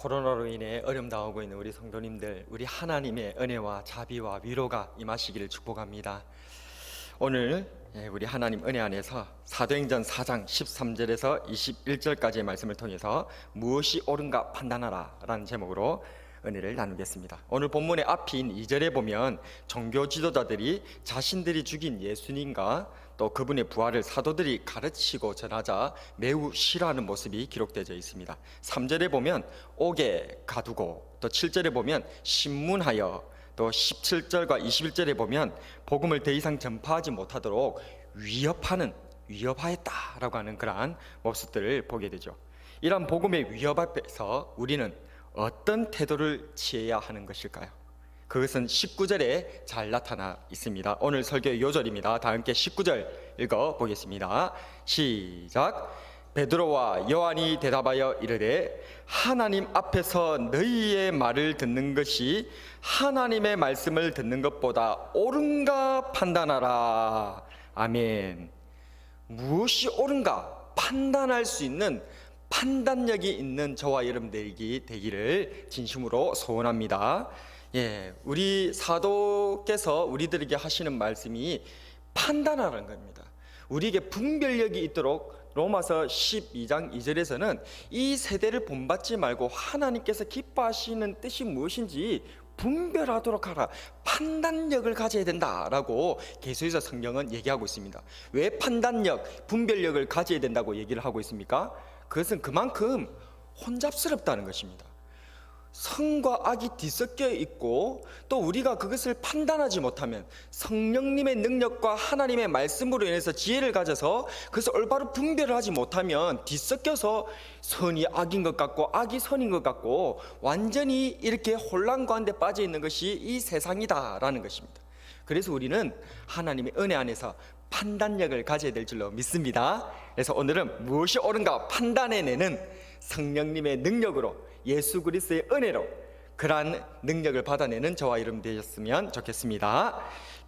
코로나로 인해 어려움 당하고 있는 우리 성도님들, 우리 하나님의 은혜와 자비와 위로가 임하시기를 축복합니다. 오늘 우리 하나님 은혜 안에서 사도행전 4장 13절에서 21절까지의 말씀을 통해서 무엇이 옳은가 판단하라 라는 제목으로 은혜를 나누겠습니다. 오늘 본문의 앞인 2절에 보면 종교 지도자들이 자신들이 죽인 예수님과 또 그분의 부활을 사도들이 가르치고 전하자 매우 싫어하는 모습이 기록되어 있습니다. 3절에 보면 옥에 가두고, 또 7절에 보면 신문하여, 또 17절과 21절에 보면 복음을 더 이상 전파하지 못하도록 위협하였다라고 하는 그러한 모습들을 보게 되죠. 이러한 복음의 위협 앞에서 우리는 어떤 태도를 취해야 하는 것일까요? 그것은 19절에 잘 나타나 있습니다. 오늘 설교의 요절입니다. 다 함께 19절 읽어보겠습니다. 시작. 베드로와 요한이 대답하여 이르되 하나님 앞에서 너희의 말을 듣는 것이 하나님의 말씀을 듣는 것보다 옳은가 판단하라. 아멘. 무엇이 옳은가 판단할 수 있는 판단력이 있는 저와 여러분들이 되기를 진심으로 소원합니다. 우리 사도께서 우리들에게 하시는 말씀이 판단하라는 겁니다. 우리에게 분별력이 있도록 로마서 12장 2절에서는 이 세대를 본받지 말고 하나님께서 기뻐하시는 뜻이 무엇인지 분별하도록 하라, 판단력을 가져야 된다라고 계속해서 성경은 얘기하고 있습니다. 왜 판단력, 분별력을 가져야 된다고 얘기를 하고 있습니까? 그것은 그만큼 혼잡스럽다는 것입니다. 선과 악이 뒤섞여 있고, 또 우리가 그것을 판단하지 못하면 성령님의 능력과 하나님의 말씀으로 인해서 지혜를 가져서 그것을 올바로 분별을 하지 못하면 뒤섞여서 선이 악인 것 같고 악이 선인 것 같고 완전히 이렇게 혼란 가운데 빠져 있는 것이 이 세상이다라는 것입니다. 그래서 우리는 하나님의 은혜 안에서 판단력을 가져야 될 줄로 믿습니다. 그래서 오늘은 무엇이 옳은가 판단해내는 성령님의 능력으로, 예수 그리스도의 은혜로 그러한 능력을 받아내는 저와 여러분 되셨으면 좋겠습니다.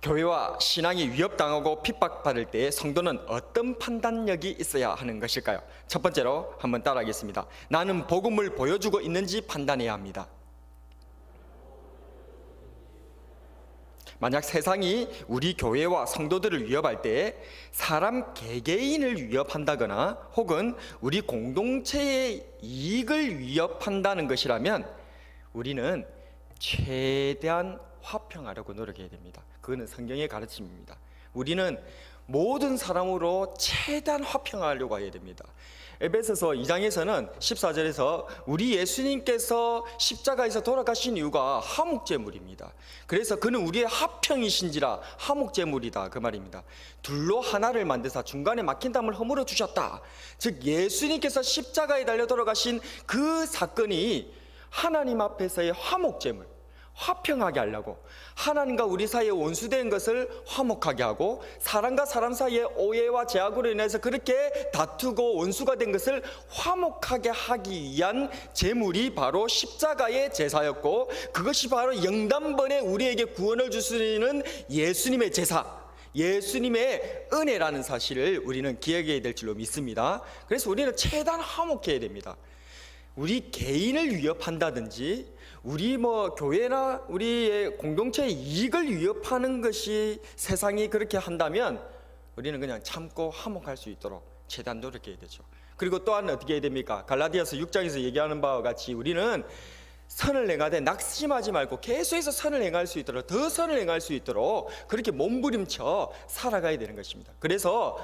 교회와 신앙이 위협당하고 핍박받을 때 성도는 어떤 판단력이 있어야 하는 것일까요? 첫 번째로 한번 따라하겠습니다. 나는 복음을 보여주고 있는지 판단해야 합니다. 만약 세상이 우리 교회와 성도들을 위협할 때 사람 개개인을 위협한다거나 혹은 우리 공동체의 이익을 위협한다는 것이라면 우리는 최대한 화평하려고 노력해야 됩니다. 그거는 성경의 가르침입니다. 우리는 모든 사람으로 최대한 화평하려고 해야 됩니다. 에베소서 2장에서는 14절에서 우리 예수님께서 십자가에서 돌아가신 이유가 화목제물입니다. 그래서 그는 우리의 화평이신지라 화목제물이다 그 말입니다. 둘로 하나를 만드사 중간에 막힌 담을 허물어 주셨다. 즉 예수님께서 십자가에 달려 돌아가신 그 사건이 하나님 앞에서의 화목제물, 화평하게 하려고, 하나님과 우리 사이에 원수된 것을 화목하게 하고 사람과 사람 사이에 오해와 제약으로 인해서 그렇게 다투고 원수가 된 것을 화목하게 하기 위한 제물이 바로 십자가의 제사였고, 그것이 바로 영단번에 우리에게 구원을 줄 수 있는 예수님의 제사, 예수님의 은혜라는 사실을 우리는 기억해야 될 줄로 믿습니다. 그래서 우리는 최대한 화목해야 됩니다. 우리 개인을 위협한다든지 우리 교회나 우리의 공동체의 이익을 위협하는 것이 세상이 그렇게 한다면 우리는 그냥 참고 화목할 수 있도록 최대한 노력해야 되죠. 그리고 또한 어떻게 해야 됩니까? 갈라디아서 6장에서 얘기하는 바와 같이 우리는 선을 행하되 낙심하지 말고 계속해서 선을 행할 수 있도록, 더 선을 행할 수 있도록 그렇게 몸부림쳐 살아가야 되는 것입니다. 그래서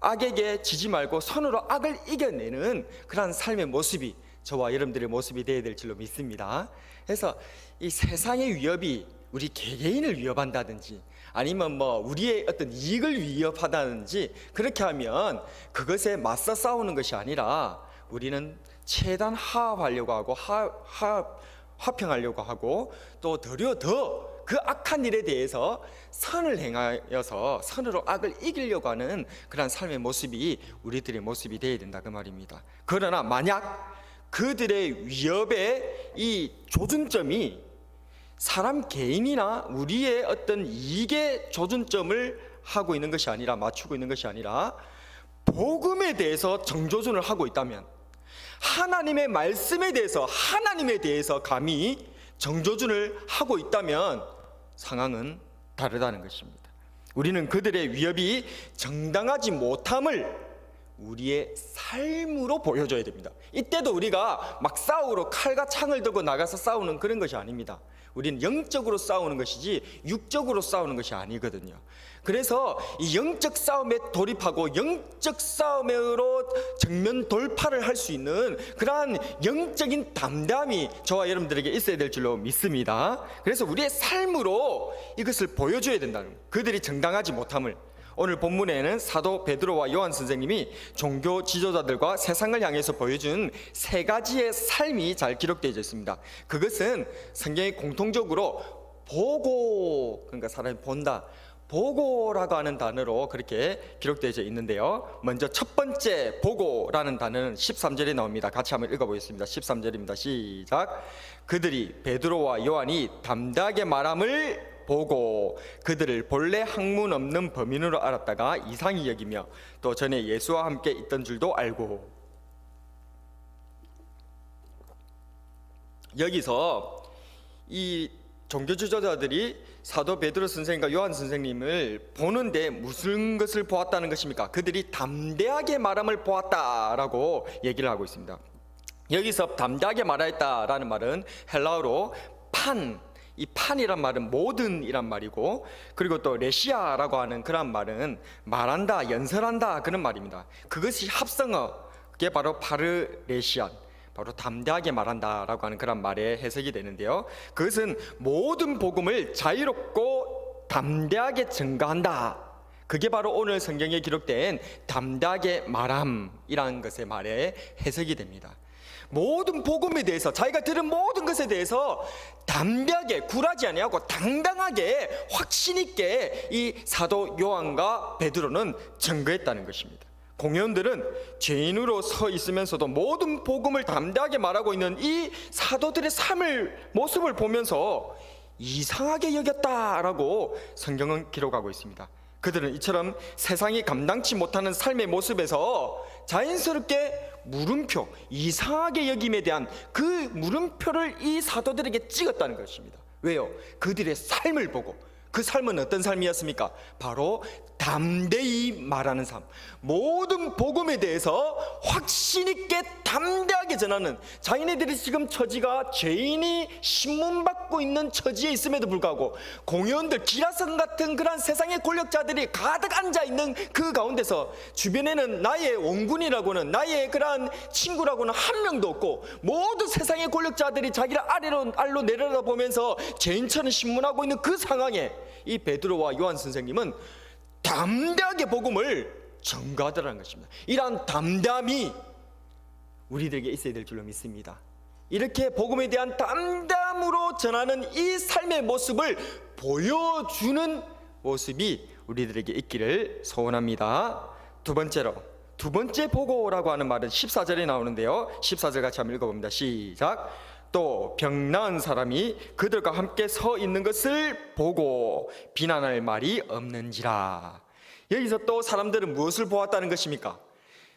악에게 지지 말고 선으로 악을 이겨내는 그러한 삶의 모습이 저와 여러분들의 모습이 되어야 될 줄로 믿습니다. 그래서 이 세상의 위협이 우리 개개인을 위협한다든지 아니면 우리의 어떤 이익을 위협하다든지 그렇게 하면 그것에 맞서 싸우는 것이 아니라 우리는 최대한 화합하려고 하고 화평하려고 하고 또 도리어 더 그 악한 일에 대해서 선을 행하여서 선으로 악을 이기려고 하는 그런 삶의 모습이 우리들의 모습이 되어야 된다 그 말입니다. 그러나 만약 그들의 위협의 이 조준점이 사람 개인이나 우리의 어떤 이익의 조준점을 하고 있는 것이 아니라, 맞추고 있는 것이 아니라 복음에 대해서 정조준을 하고 있다면, 하나님의 말씀에 대해서, 하나님에 대해서 감히 정조준을 하고 있다면 상황은 다르다는 것입니다. 우리는 그들의 위협이 정당하지 못함을 우리의 삶으로 보여줘야 됩니다. 이때도 우리가 막 싸우러 칼과 창을 들고 나가서 싸우는 그런 것이 아닙니다. 우리는 영적으로 싸우는 것이지 육적으로 싸우는 것이 아니거든요. 그래서 이 영적 싸움에 돌입하고 영적 싸움으로 정면 돌파를 할 수 있는 그러한 영적인 담담이 저와 여러분들에게 있어야 될 줄로 믿습니다. 그래서 우리의 삶으로 이것을 보여줘야 된다는 거예요. 그들이 정당하지 못함을. 오늘 본문에는 사도 베드로와 요한 선생님이 종교 지도자들과 세상을 향해서 보여준 세 가지의 삶이 잘 기록되어 있습니다. 그것은 성경에 공통적으로 보고, 그러니까 사람이 본다, 보고라고 하는 단어로 그렇게 기록되어 있는데요. 먼저 첫 번째 보고라는 단어는 13절에 나옵니다. 같이 한번 읽어보겠습니다. 13절입니다. 시작. 그들이 베드로와 요한이 담대하게 말함을 보고 그들을 본래 학문 없는 범인으로 알았다가 이상히 여기며 또 전에 예수와 함께 있던 줄도 알고. 여기서 이 종교 지도자들이 사도 베드로 선생님과 요한 선생님을 보는데 무슨 것을 보았다는 것입니까? 그들이 담대하게 말함을 보았다라고 얘기를 하고 있습니다. 여기서 담대하게 말하였다라는 말은 헬라어로 이 판이란 말은 모든이란 말이고, 그리고 또 레시아라고 하는 그런 말은 말한다, 연설한다 그런 말입니다. 그것이 합성어, 그게 바로 파르레시안, 바로 담대하게 말한다라고 하는 그런 말의 해석이 되는데요. 그것은 모든 복음을 자유롭고 담대하게 증거한다. 그게 바로 오늘 성경에 기록된 담대하게 말함이라는 것의 말의 해석이 됩니다. 모든 복음에 대해서, 자기가 들은 모든 것에 대해서 담대하게, 굴하지 아니하고 당당하게 확신 있게 이 사도 요한과 베드로는 증거했다는 것입니다. 공회원들은 죄인으로 서 있으면서도 모든 복음을 담대하게 말하고 있는 이 사도들의 삶을, 모습을 보면서 이상하게 여겼다라고 성경은 기록하고 있습니다. 그들은 이처럼 세상이 감당치 못하는 삶의 모습에서 자연스럽게 물음표, 이상하게 여김에 대한 그 물음표를 이 사도들에게 찍었다는 것입니다. 왜요? 그들의 삶을 보고. 그 삶은 어떤 삶이었습니까? 바로 담대히 말하는 삶, 모든 복음에 대해서 확신 있게 담대하게 전하는, 자기네들이 지금 처지가 죄인이 신문받고 있는 처지에 있음에도 불구하고 공의원들, 기라성 같은 그런 세상의 권력자들이 가득 앉아있는 그 가운데서 주변에는 나의 원군이라고는, 나의 그러한 친구라고는 한 명도 없고 모든 세상의 권력자들이 자기를 아래로 내려다보면서 죄인처럼 신문하고 있는 그 상황에 이 베드로와 요한 선생님은 담대하게 복음을 전가하더라는 것입니다. 이러한 담담이 우리들에게 있어야 될 줄로 믿습니다. 이렇게 복음에 대한 담담으로 전하는 이 삶의 모습을 보여주는 모습이 우리들에게 있기를 소원합니다. 두 번째 보고라고 하는 말은 14절에 나오는데요. 14절 같이 한번 읽어봅니다. 시작. 또 병 나은 사람이 그들과 함께 서 있는 것을 보고 비난할 말이 없는지라. 여기서 또 사람들은 무엇을 보았다는 것입니까?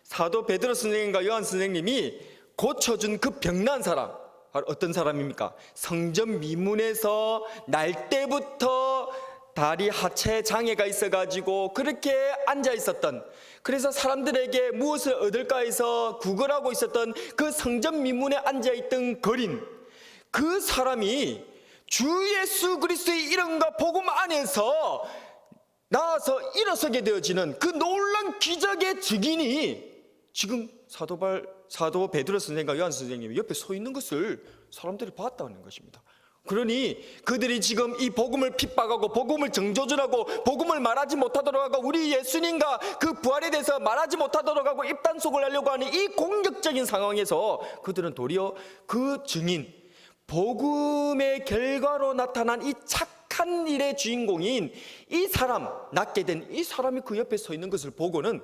사도 베드로 선생님과 요한 선생님이 고쳐준 그 병 나은 사람, 바로 어떤 사람입니까? 성전 미문에서 날 때부터 다리 하체 장애가 있어가지고 그렇게 앉아 있었던, 그래서 사람들에게 무엇을 얻을까 해서 구걸하고 있었던 그 성전 미문에 앉아있던 거린, 그 사람이 주 예수 그리스도의 이름과 복음 안에서 나와서 일어서게 되어지는 그 놀라운 기적의 증인이 지금 사도 베드로 선생님과 요한 선생님이 옆에 서 있는 것을 사람들이 봤다는 것입니다. 그러니 그들이 지금 이 복음을 핍박하고 복음을 정조준하고 복음을 말하지 못하도록 하고 우리 예수님과 그 부활에 대해서 말하지 못하도록 하고 입단속을 하려고 하는 이 공격적인 상황에서 그들은 도리어 그 증인, 복음의 결과로 나타난 이 착한 일의 주인공인 이 사람, 낫게 된 이 사람이 그 옆에 서 있는 것을 보고는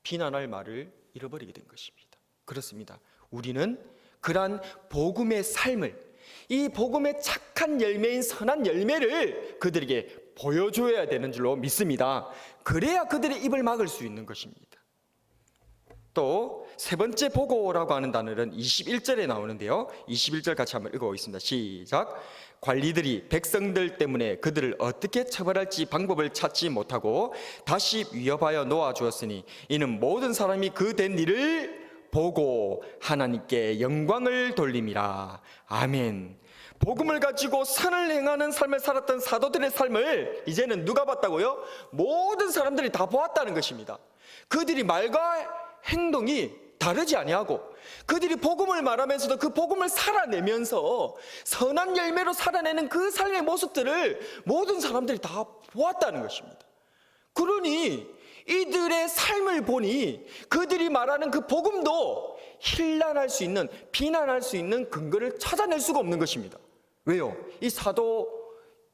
비난할 말을 잃어버리게 된 것입니다. 그렇습니다. 우리는 그러한 복음의 삶을, 이 복음의 착한 열매인 선한 열매를 그들에게 보여줘야 되는 줄로 믿습니다. 그래야 그들의 입을 막을 수 있는 것입니다. 또 세 번째 보고라고 하는 단어는 21절에 나오는데요. 21절 같이 한번 읽어보겠습니다. 시작. 관리들이 백성들 때문에 그들을 어떻게 처벌할지 방법을 찾지 못하고 다시 위협하여 놓아주었으니 이는 모든 사람이 그 된 일을 보고 하나님께 영광을 돌림이라. 아멘. 복음을 가지고 선을 행하는 삶을 살았던 사도들의 삶을 이제는 누가 봤다고요? 모든 사람들이 다 보았다는 것입니다. 그들이 말과 행동이 다르지 아니하고 그들이 복음을 말하면서도 그 복음을 살아내면서 선한 열매로 살아내는 그 삶의 모습들을 모든 사람들이 다 보았다는 것입니다. 그러니 이들의 삶을 보니 그들이 말하는 그 복음도 힐난할 수 있는, 비난할 수 있는 근거를 찾아낼 수가 없는 것입니다. 왜요? 이 사도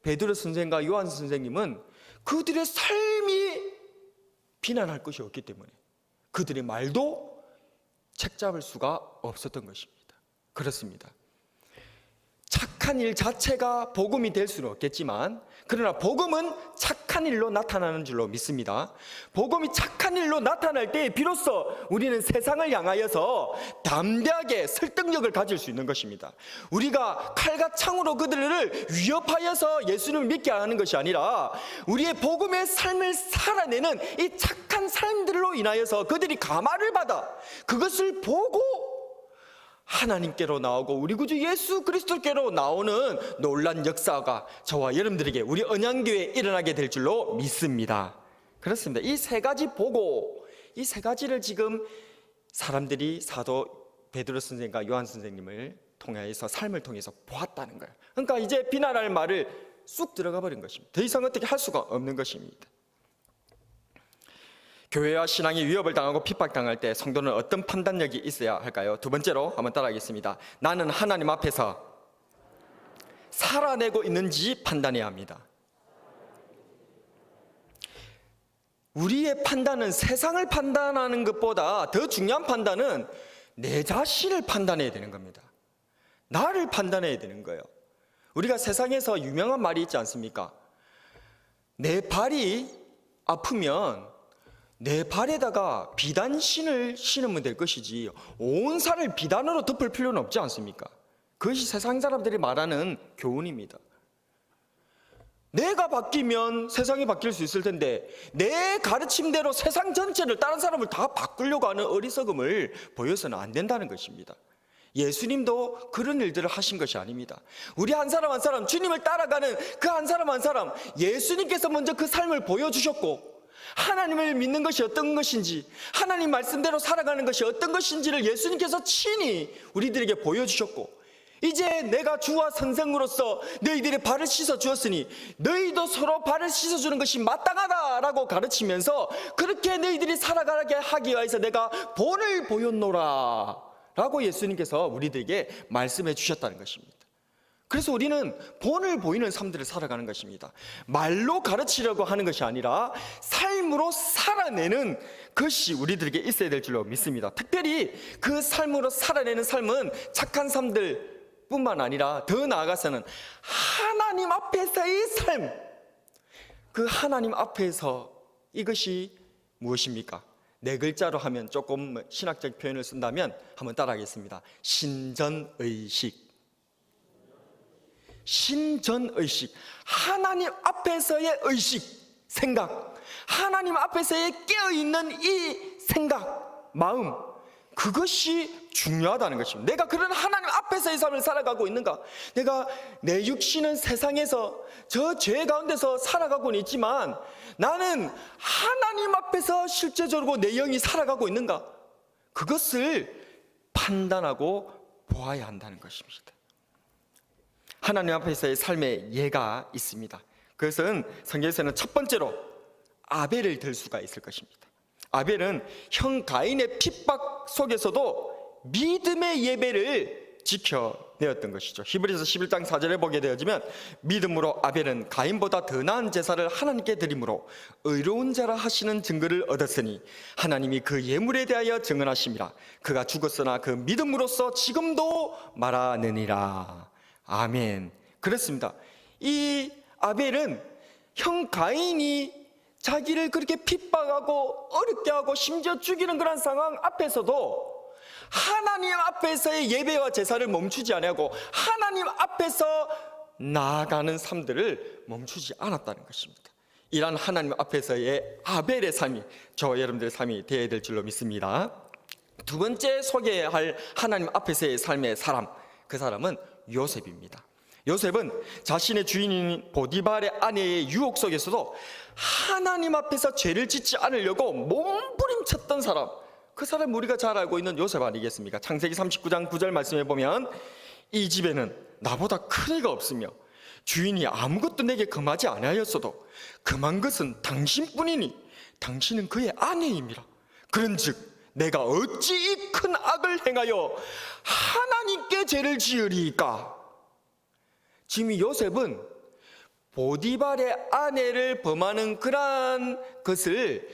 베드로 선생과 요한 선생님은 그들의 삶이 비난할 것이 없기 때문에 그들의 말도 책잡을 수가 없었던 것입니다. 그렇습니다. 착한 일 자체가 복음이 될 수는 없겠지만 그러나 복음은 착한 일로 나타나는 줄로 믿습니다. 복음이 착한 일로 나타날 때 비로소 우리는 세상을 향하여서 담대하게 설득력을 가질 수 있는 것입니다. 우리가 칼과 창으로 그들을 위협하여서 예수님을 믿게 하는 것이 아니라 우리의 복음의 삶을 살아내는 이 착한 삶들로 인하여서 그들이 감화를 받아 그것을 보고 하나님께로 나오고 우리 구주 예수 그리스도께로 나오는 놀란 역사가 저와 여러분들에게 우리 언양교회에 일어나게 될 줄로 믿습니다. 그렇습니다. 이 세 가지 보고 이 세 가지를 지금 사람들이 사도 베드로 선생과 요한 선생님을 통해서 삶을 통해서 보았다는 거예요. 그러니까 이제 비난할 말을 쑥 들어가 버린 것입니다. 더 이상 어떻게 할 수가 없는 것입니다. 교회와 신앙이 위협을 당하고 핍박당할 때 성도는 어떤 판단력이 있어야 할까요? 두 번째로 한번 따라하겠습니다. 나는 하나님 앞에서 살아내고 있는지 판단해야 합니다. 우리의 판단은 세상을 판단하는 것보다 더 중요한 판단은 내 자신을 판단해야 되는 겁니다. 나를 판단해야 되는 거예요. 우리가 세상에서 유명한 말이 있지 않습니까? 내 발이 아프면 내 발에다가 비단신을 신으면 될 것이지 온 살을 비단으로 덮을 필요는 없지 않습니까? 그것이 세상 사람들이 말하는 교훈입니다. 내가 바뀌면 세상이 바뀔 수 있을 텐데 내 가르침대로 세상 전체를 다른 사람을 다 바꾸려고 하는 어리석음을 보여서는 안 된다는 것입니다. 예수님도 그런 일들을 하신 것이 아닙니다. 우리 한 사람 한 사람 주님을 따라가는 그 한 사람 한 사람 예수님께서 먼저 그 삶을 보여주셨고 하나님을 믿는 것이 어떤 것인지 하나님 말씀대로 살아가는 것이 어떤 것인지를 예수님께서 친히 우리들에게 보여주셨고 이제 내가 주와 선생으로서 너희들의 발을 씻어 주었으니 너희도 서로 발을 씻어주는 것이 마땅하다라고 가르치면서 그렇게 너희들이 살아가게 하기 위해서 내가 본을 보였노라 라고 예수님께서 우리들에게 말씀해 주셨다는 것입니다. 그래서 우리는 본을 보이는 삶들을 살아가는 것입니다. 말로 가르치려고 하는 것이 아니라 삶으로 살아내는 것이 우리들에게 있어야 될 줄로 믿습니다. 특별히 그 삶으로 살아내는 삶은 착한 삶들 뿐만 아니라 더 나아가서는 하나님 앞에서의 삶, 그 하나님 앞에서 이것이 무엇입니까? 네 글자로 하면 조금 신학적 표현을 쓴다면 한번 따라하겠습니다. 신전의식. 신전의식, 하나님 앞에서의 의식, 생각, 하나님 앞에서의 깨어있는 이 생각, 마음, 그것이 중요하다는 것입니다. 내가 그런 하나님 앞에서의 삶을 살아가고 있는가? 내가 내 육신은 세상에서 저 죄 가운데서 살아가고는 있지만 나는 하나님 앞에서 실제적으로 내 영이 살아가고 있는가? 그것을 판단하고 보아야 한다는 것입니다. 하나님 앞에서의 삶의 예가 있습니다. 그것은 성경에서는 첫 번째로 아벨을 들 수가 있을 것입니다. 아벨은 형 가인의 핍박 속에서도 믿음의 예배를 지켜내었던 것이죠. 히브리서 11장 4절에 보게 되어지면 믿음으로 아벨은 가인보다 더 나은 제사를 하나님께 드림으로 의로운 자라 하시는 증거를 얻었으니 하나님이 그 예물에 대하여 증언하심이라. 그가 죽었으나 그 믿음으로써 지금도 말하느니라. 아멘. 그렇습니다. 이 아벨은 형 가인이 자기를 그렇게 핍박하고 어렵게 하고 심지어 죽이는 그런 상황 앞에서도 하나님 앞에서의 예배와 제사를 멈추지 아니하고 하나님 앞에서 나아가는 삶들을 멈추지 않았다는 것입니다. 이러한 하나님 앞에서의 아벨의 삶이 저와 여러분들의 삶이 되어야 될 줄로 믿습니다. 두 번째 소개할 하나님 앞에서의 삶의 사람, 그 사람은 요셉입니다. 요셉은 자신의 주인인 보디발의 아내의 유혹 속에서도 하나님 앞에서 죄를 짓지 않으려고 몸부림쳤던 사람, 그 사람 우리가 잘 알고 있는 요셉 아니겠습니까? 창세기 39장 9절 말씀에 보면 이 집에는 나보다 큰 이가 없으며 주인이 아무것도 내게 금하지 아니하였어도 금한 것은 당신뿐이니 당신은 그의 아내임이라. 그런즉 내가 어찌 이 큰 악을 행하여 하나님께 죄를 지으리이까. 지금 요셉은 보디발의 아내를 범하는 그러한 것을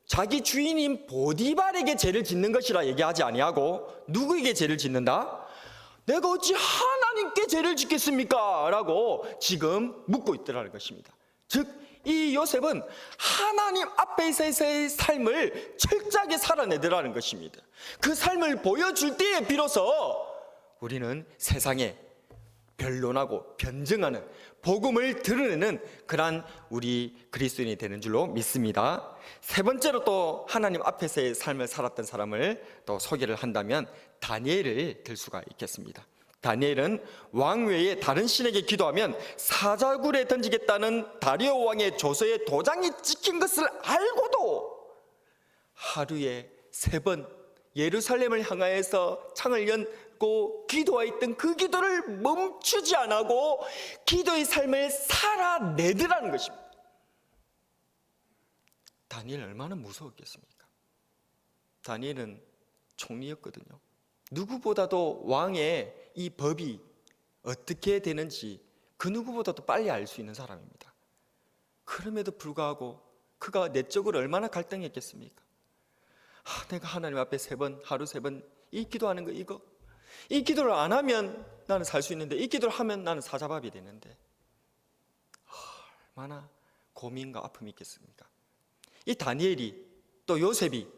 자기 주인인 보디발에게 죄를 짓는 것이라 얘기하지 아니하고 누구에게 죄를 짓는다? 내가 어찌 하나님께 죄를 짓겠습니까? 라고 지금 묻고 있더라는 것입니다. 즉 이 요셉은 하나님 앞에서의 삶을 철저하게 살아내더라는 것입니다. 그 삶을 보여줄 때에 비로소 우리는 세상에 변론하고 변증하는 복음을 드러내는 그러한 우리 그리스도인이 되는 줄로 믿습니다. 세 번째로 또 하나님 앞에서의 삶을 살았던 사람을 또 소개를 한다면 다니엘을 들 수가 있겠습니다. 다니엘은 왕 외에 다른 신에게 기도하면 사자굴에 던지겠다는 다리오 왕의 조서에 도장이 찍힌 것을 알고도 하루에 3번 예루살렘을 향하여서 창을 열고 기도하였던 그 기도를 멈추지 않고 기도의 삶을 살아내더라는 것입니다. 다니엘 얼마나 무서웠겠습니까? 다니엘은 총리였거든요. 누구보다도 왕의 이 법이 어떻게 되는지 그 누구보다도 빨리 알 수 있는 사람입니다. 그럼에도 불구하고 그가 내적으로 얼마나 갈등했겠습니까? 내가 하나님 앞에 3번, 하루 3번 이 기도하는 거 이거 이 기도를 안 하면 나는 살 수 있는데 이 기도를 하면 나는 사자밥이 되는데 얼마나 고민과 아픔이 있겠습니까? 이 다니엘이 또 요셉이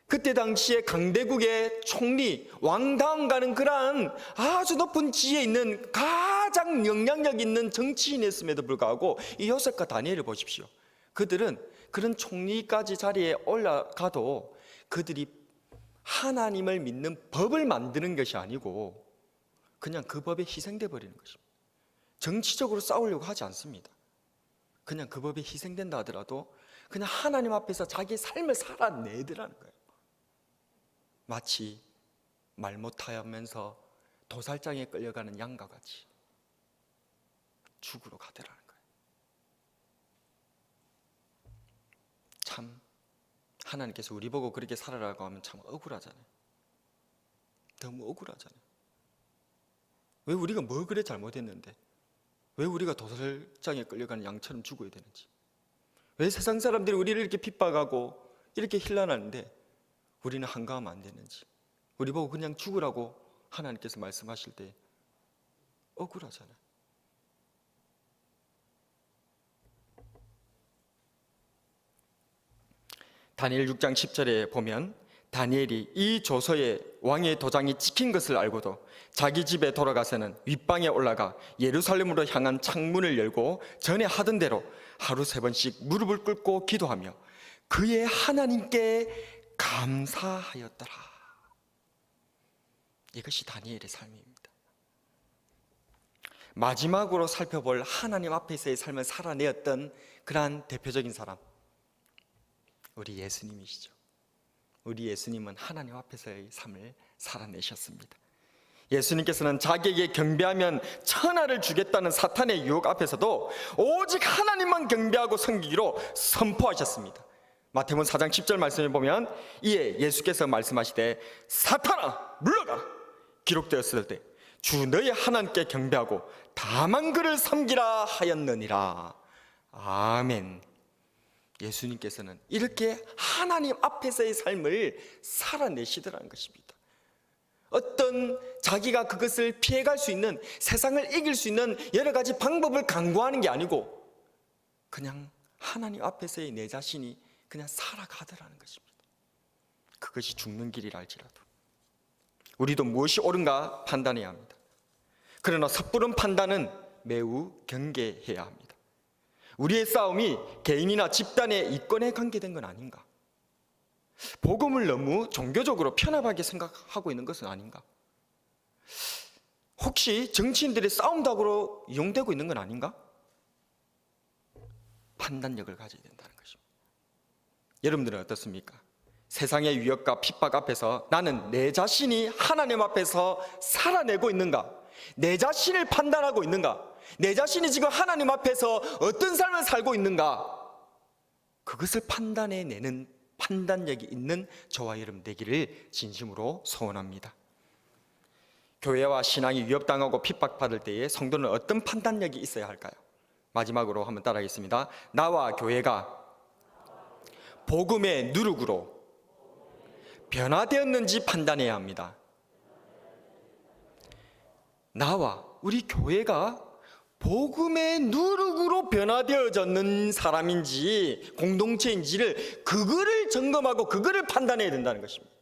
그때 당시에 강대국의 총리, 왕다운 가는 그러한 아주 높은 지위에 있는 가장 영향력 있는 정치인이었음에도 불구하고 이 요셉과 다니엘을 보십시오. 그들은 그런 총리까지 자리에 올라가도 그들이 하나님을 믿는 법을 만드는 것이 아니고 그냥 그 법에 희생돼 버리는 것입니다. 정치적으로 싸우려고 하지 않습니다. 그냥 그 법에 희생된다 하더라도 그냥 하나님 앞에서 자기의 삶을 살아내더라는 거예요. 마치 말 못하면서 도살장에 끌려가는 양과 같이 죽으러 가더라는 거예요. 참 하나님께서 우리 보고 그렇게 살아라고 하면 참 억울하잖아요. 너무 억울하잖아요. 왜 우리가 뭐 그래 잘못했는데 왜 우리가 도살장에 끌려가는 양처럼 죽어야 되는지, 왜 세상 사람들이 우리를 이렇게 핍박하고 이렇게 힐난하는데 우리는 한가하면 안 되는지, 우리 보고 그냥 죽으라고 하나님께서 말씀하실 때 억울하잖아요. 다니엘 6장 10절에 보면 다니엘이 이 조서에 왕의 도장이 찍힌 것을 알고도 자기 집에 돌아가서는 윗방에 올라가 예루살렘으로 향한 창문을 열고 전에 하던 대로 하루 3번씩 무릎을 꿇고 기도하며 그의 하나님께 감사하였더라. 이것이 다니엘의 삶입니다. 마지막으로 살펴볼 하나님 앞에서의 삶을 살아내었던 그러한 대표적인 사람, 우리 예수님이시죠. 우리 예수님은 하나님 앞에서의 삶을 살아내셨습니다. 예수님께서는 자기에게 경배하면 천하를 주겠다는 사탄의 유혹 앞에서도 오직 하나님만 경배하고 섬기기로 선포하셨습니다. 마태복음 4장 10절 말씀에 보면 이에 예수께서 말씀하시되 사탄아 물러가라, 기록되었을 때 주 너희 하나님께 경배하고 다만 그를 섬기라 하였느니라. 아멘. 예수님께서는 이렇게 하나님 앞에서의 삶을 살아내시더라는 것입니다. 어떤 자기가 그것을 피해갈 수 있는, 세상을 이길 수 있는 여러 가지 방법을 강구하는 게 아니고 그냥 하나님 앞에서의 내 자신이 그냥 살아가더라는 것입니다. 그것이 죽는 길이라 할지라도 우리도 무엇이 옳은가 판단해야 합니다. 그러나 섣부른 판단은 매우 경계해야 합니다. 우리의 싸움이 개인이나 집단의 이권에 관계된 건 아닌가? 복음을 너무 종교적으로 편협하게 생각하고 있는 것은 아닌가? 혹시 정치인들의 싸움닭으로 이용되고 있는 건 아닌가? 판단력을 가져야 된다는 것입니다. 여러분들은 어떻습니까? 세상의 위협과 핍박 앞에서 나는 내 자신이 하나님 앞에서 살아내고 있는가? 내 자신을 판단하고 있는가? 내 자신이 지금 하나님 앞에서 어떤 삶을 살고 있는가? 그것을 판단해내는 판단력이 있는 저와 여러분 되기를 진심으로 소원합니다. 교회와 신앙이 위협당하고 핍박받을 때에 성도는 어떤 판단력이 있어야 할까요? 마지막으로 한번 따라하겠습니다. 나와 교회가 복음의 누룩으로 변화되었는지 판단해야 합니다. 나와 우리 교회가 복음의 누룩으로 변화되어졌는 사람인지 공동체인지를 그거를 점검하고 그거를 판단해야 된다는 것입니다.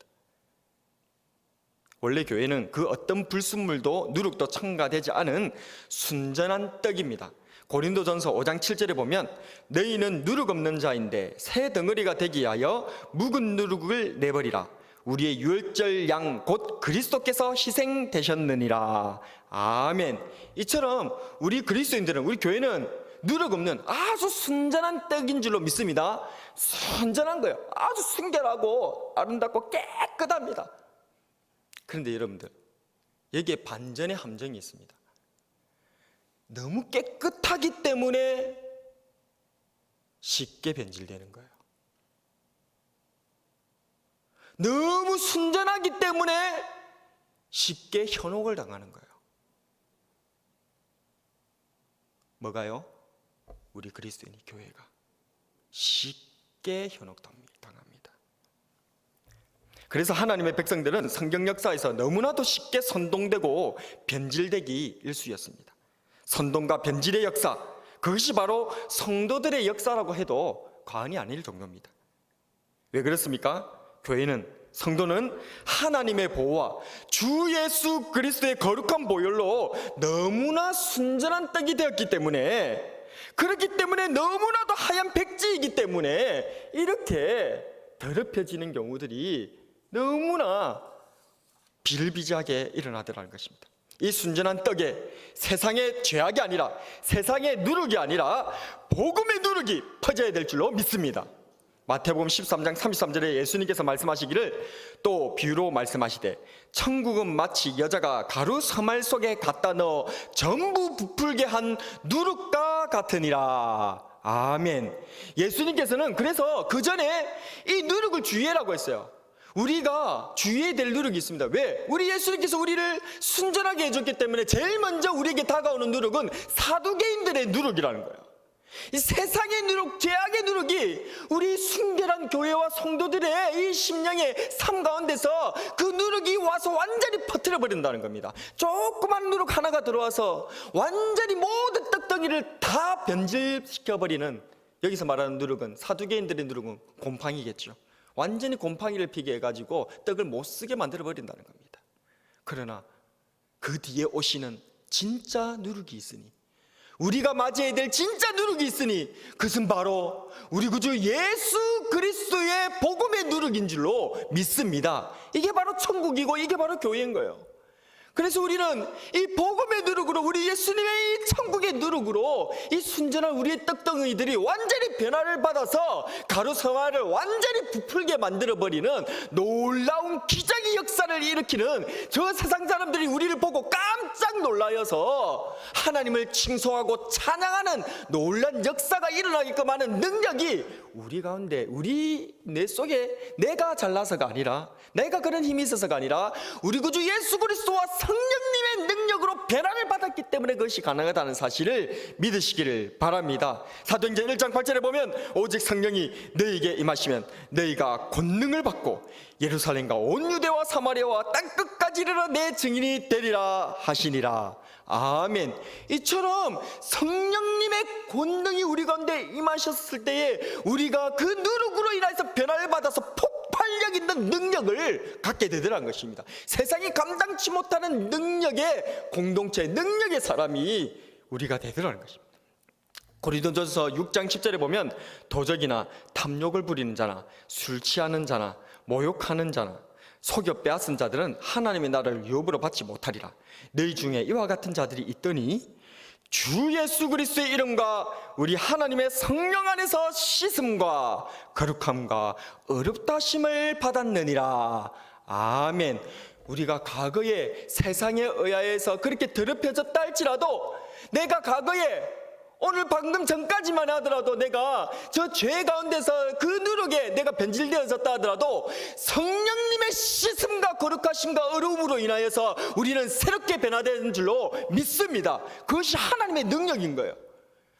원래 교회는 그 어떤 불순물도 누룩도 첨가되지 않은 순전한 떡입니다. 고린도전서 5장 7절에 보면 너희는 누룩 없는 자인데 새 덩어리가 되기 위하여 묵은 누룩을 내버리라. 우리의 유월절 양 곧 그리스도께서 희생되셨느니라. 아멘. 이처럼 우리 그리스도인들은, 우리 교회는 누룩 없는 아주 순전한 떡인 줄로 믿습니다. 순전한 거예요. 아주 순결하고 아름답고 깨끗합니다. 그런데 여러분들, 여기에 반전의 함정이 있습니다. 너무 깨끗하기 때문에 쉽게 변질되는 거예요. 너무 순전하기 때문에 쉽게 현혹을 당하는 거예요. 뭐가요? 우리 그리스도인이 교회가 쉽게 현혹당합니다. 그래서 하나님의 백성들은 성경 역사에서 너무나도 쉽게 선동되고 변질되기 일쑤였습니다. 선동과 변질의 역사, 그것이 바로 성도들의 역사라고 해도 과언이 아닐 정도입니다. 왜 그렇습니까? 교회는, 성도는 하나님의 보호와 주 예수 그리스도의 거룩한 보혈로 너무나 순전한 떡이 되었기 때문에, 그렇기 때문에 너무나도 하얀 백지이기 때문에 이렇게 더럽혀지는 경우들이 너무나 비일비재하게 일어나더라는 것입니다. 이 순전한 떡에 세상의 죄악이 아니라, 세상의 누룩이 아니라 복음의 누룩이 퍼져야 될 줄로 믿습니다. 마태복음 13장 33절에 예수님께서 말씀하시기를 또 비유로 말씀하시되 천국은 마치 여자가 가루 서말 속에 갖다 넣어 전부 부풀게 한 누룩과 같으니라. 아멘. 예수님께서는 그래서 그 전에 이 누룩을 주의하라고 했어요. 우리가 주의해야 될 누룩이 있습니다. 왜? 우리 예수님께서 우리를 순전하게 해줬기 때문에 제일 먼저 우리에게 다가오는 누룩은 사두개인들의 누룩이라는 거예요. 이 세상의 누룩, 죄악의 누룩이 우리 순결한 교회와 성도들의 이 심령의 삶 가운데서 그 누룩이 와서 완전히 퍼뜨려 버린다는 겁니다. 조그만 누룩 하나가 들어와서 완전히 모든 떡덩이를 다 변질시켜버리는, 여기서 말하는 누룩은, 사두개인들의 누룩은 곰팡이겠죠. 완전히 곰팡이를 피게 해가지고 떡을 못 쓰게 만들어 버린다는 겁니다. 그러나 그 뒤에 오시는 진짜 누룩이 있으니, 우리가 맞이해야 될 진짜 누룩이 있으니, 그것은 바로 우리 구주 예수 그리스도의 복음의 누룩인 줄로 믿습니다. 이게 바로 천국이고 이게 바로 교회인 거예요. 그래서 우리는 이 복음의 누룩으로, 우리 예수님의 이 천국의 누룩으로 이 순전한 우리의 떡덩이들이 완전히 변화를 받아서 가루 서화를 완전히 부풀게 만들어버리는 놀라운 기적의 역사를 일으키는, 저 세상 사람들이 우리를 보고 깜짝 놀라여서 하나님을 칭송하고 찬양하는 놀란 역사가 일어나게끔 하는 능력이 우리 가운데, 내 속에 내가 잘나서가 아니라, 내가 그런 힘이 있어서가 아니라 우리 구주 예수 그리스도와 성령님의 능력으로 변화를 받았기 살아냈기 때문에 그것이 가능하다는 사실을 믿으시기를 바랍니다. 사도행전 1장 8절에 보면 오직 성령이 너희에게 임하시면 너희가 권능을 받고 예루살렘과 온 유대와 사마리아와 땅끝까지 이르러 내 증인이 되리라 하시니라. 아멘. 이처럼 성령님의 권능이 우리 가운데 임하셨을 때에 우리가 그 누룩으로 인해서 변화를 받아서 폭발력 있는 능력을 갖게 되더라는 것입니다. 세상이 감당치 못하는 능력의 공동체, 능력의 사람이 우리가 되더라는 것입니다. 고린도전서 6장 10절에 보면 도적이나 탐욕을 부리는 자나 술 취하는 자나 모욕하는 자나 속여 빼앗은 자들은 하나님의 나라를 유업으로 받지 못하리라. 너희 중에 이와 같은 자들이 있더니 주 예수 그리스도의 이름과 우리 하나님의 성령 안에서 씻음과 거룩함과 어렵다 하심을 받았느니라. 아멘. 우리가 과거에 세상에 의하여서 그렇게 더럽혀졌다 할지라도 내가 과거에 오늘 방금 전까지만 하더라도 내가 저 죄 가운데서 그 누룩에 내가 변질되어졌다 하더라도 성령님의 씻음과 거룩하심과 어려움으로 인하여서 우리는 새롭게 변화되는 줄로 믿습니다. 그것이 하나님의 능력인 거예요.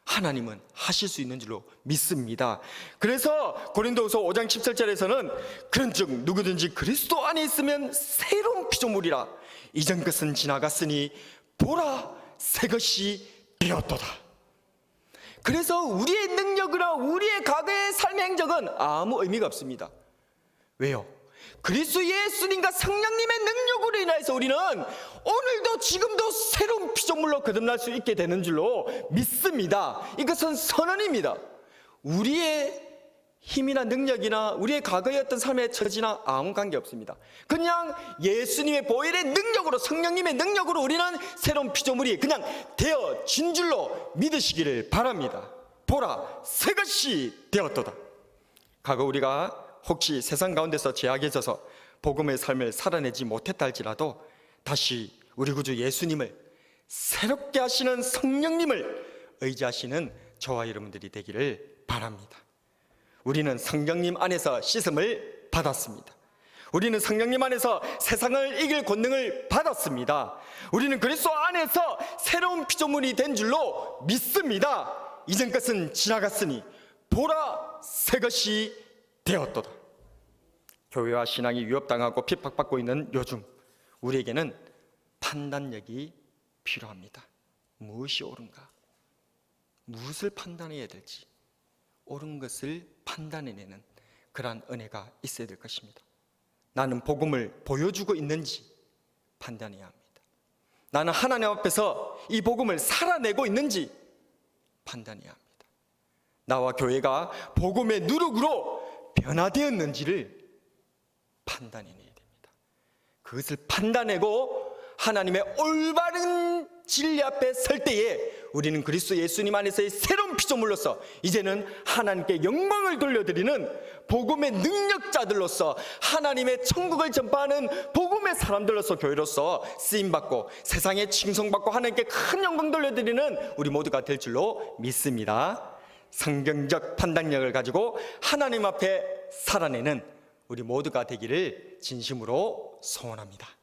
하나님은 하실 수 있는 줄로 믿습니다. 그래서 고린도후서 5장 17절에서는 그런즉 누구든지 그리스도 안에 있으면 새로운 피조물이라 이전 것은 지나갔으니 보라 새 것이 되었도다. 그래서 우리의 능력이나 우리의 과거의 삶의 행적은 아무 의미가 없습니다. 왜요? 그리스도 예수님과 성령님의 능력으로 인해서 우리는 오늘도 지금도 새로운 피조물로 거듭날 수 있게 되는 줄로 믿습니다. 이것은 선언입니다. 우리의 힘이나 능력이나 우리의 과거의 어떤 삶의 처지나 아무 관계 없습니다. 그냥 예수님의 보혈의 능력으로, 성령님의 능력으로 우리는 새로운 피조물이 그냥 되어진 줄로 믿으시기를 바랍니다. 보라 새 것이 되었도다. 과거 우리가 혹시 세상 가운데서 죄악에 져서 복음의 삶을 살아내지 못했다 할지라도 다시 우리 구주 예수님을, 새롭게 하시는 성령님을 의지하시는 저와 여러분들이 되기를 바랍니다. 우리는 성령님 안에서 씻음을 받았습니다. 우리는 성령님 안에서 세상을 이길 권능을 받았습니다. 우리는 그리스도 안에서 새로운 피조물이 된 줄로 믿습니다. 이전 것은 지나갔으니 보라 새 것이 되었도다. 교회와 신앙이 위협당하고 핍박받고 있는 요즘 우리에게는 판단력이 필요합니다. 무엇이 옳은가? 무엇을 판단해야 될지 옳은 것을 판단해내는 그러한 은혜가 있어야 될 것입니다. 나는 복음을 보여주고 있는지 판단해야 합니다. 나는 하나님 앞에서 이 복음을 살아내고 있는지 판단해야 합니다. 나와 교회가 복음의 누룩으로 변화되었는지를 판단해내야 됩니다. 그것을 판단하고 하나님의 올바른 진리 앞에 설 때에 우리는 그리스도 예수님 안에서의 새로운 피조물로서 이제는 하나님께 영광을 돌려드리는 복음의 능력자들로서 하나님의 천국을 전파하는 복음의 사람들로서 교회로서 쓰임받고 세상에 칭송받고 하나님께 큰 영광 돌려드리는 우리 모두가 될 줄로 믿습니다. 성경적 판단력을 가지고 하나님 앞에 살아내는 우리 모두가 되기를 진심으로 소원합니다.